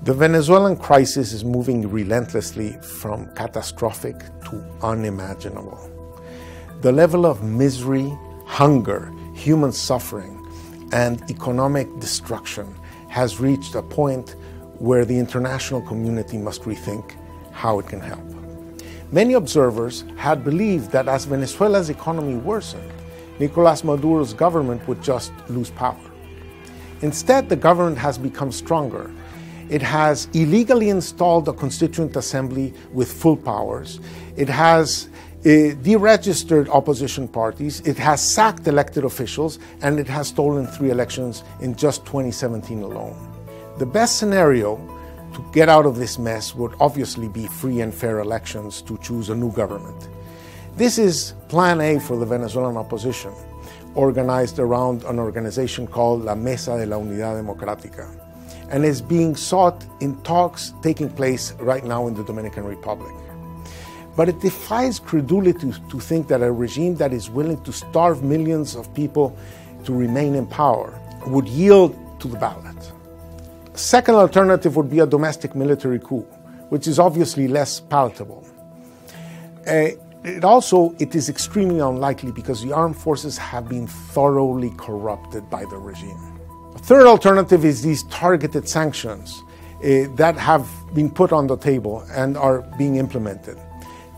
The Venezuelan crisis is moving relentlessly from catastrophic to unimaginable. The level of misery, hunger, human suffering, and economic destruction has reached a point where the international community must rethink how it can help. Many observers had believed that as Venezuela's economy worsened, Nicolás Maduro's government would just lose power. Instead, the government has become stronger. It has illegally installed a constituent assembly with full powers. It has deregistered opposition parties. It has sacked elected officials, and it has stolen 3 elections in just 2017 alone. The best scenario to get out of this mess would obviously be free and fair elections to choose a new government. This is Plan A for the Venezuelan opposition, organized around an organization called La Mesa de la Unidad Democrática, and is being sought in talks taking place right now in the Dominican Republic. But it defies credulity to think that a regime that is willing to starve millions of people to remain in power would yield to the ballot. A second alternative would be a domestic military coup, which is obviously less palatable. It is extremely unlikely because the armed forces have been thoroughly corrupted by the regime. A third alternative is these targeted sanctions that have been put on the table and are being implemented.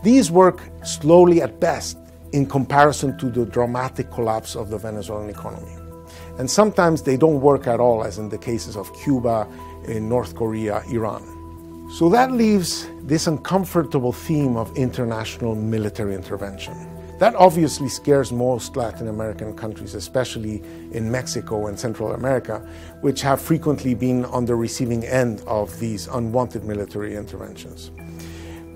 These work slowly at best in comparison to the dramatic collapse of the Venezuelan economy. And sometimes they don't work at all, as in the cases of Cuba, North Korea, Iran. So that leaves this uncomfortable theme of international military intervention. That obviously scares most Latin American countries, especially in Mexico and Central America, which have frequently been on the receiving end of these unwanted military interventions.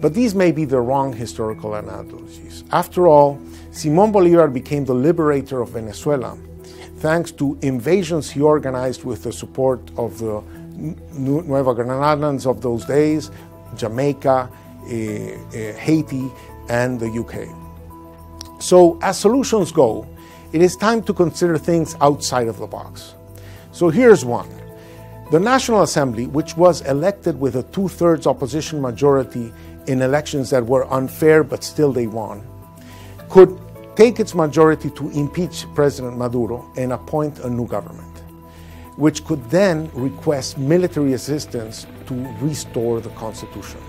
But these may be the wrong historical analogies. After all, Simón Bolívar became the liberator of Venezuela thanks to invasions he organized with the support of the Nueva Granadans of those days, Jamaica, Haiti, and the UK. So as solutions go, it is time to consider things outside of the box. So here's one. The National Assembly, which was elected with a 2/3 opposition majority in elections that were unfair but still they won, could take its majority to impeach President Maduro and appoint a new government, which could then request military assistance to restore the constitution.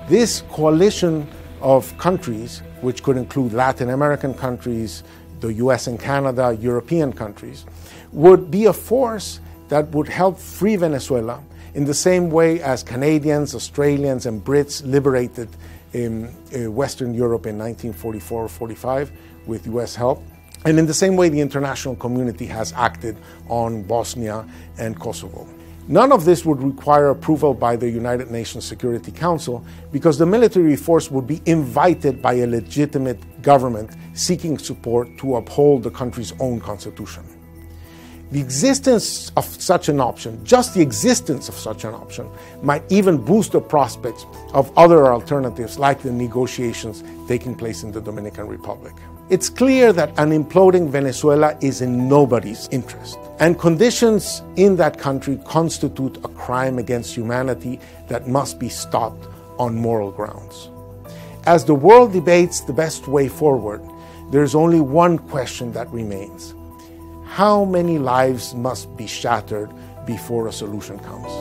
This coalition of countries, which could include Latin American countries, the US and Canada, European countries, would be a force that would help free Venezuela in the same way as Canadians, Australians, and Brits liberated Western Europe in 1944-45 with US help, and in the same way the international community has acted on Bosnia and Kosovo. None of this would require approval by the United Nations Security Council because the military force would be invited by a legitimate government seeking support to uphold the country's own constitution. The existence of such an option, just the existence of such an option, might even boost the prospects of other alternatives like the negotiations taking place in the Dominican Republic. It's clear that an imploding Venezuela is in nobody's interest, and conditions in that country constitute a crime against humanity that must be stopped on moral grounds. As the world debates the best way forward, there's only one question that remains. How many lives must be shattered before a solution comes?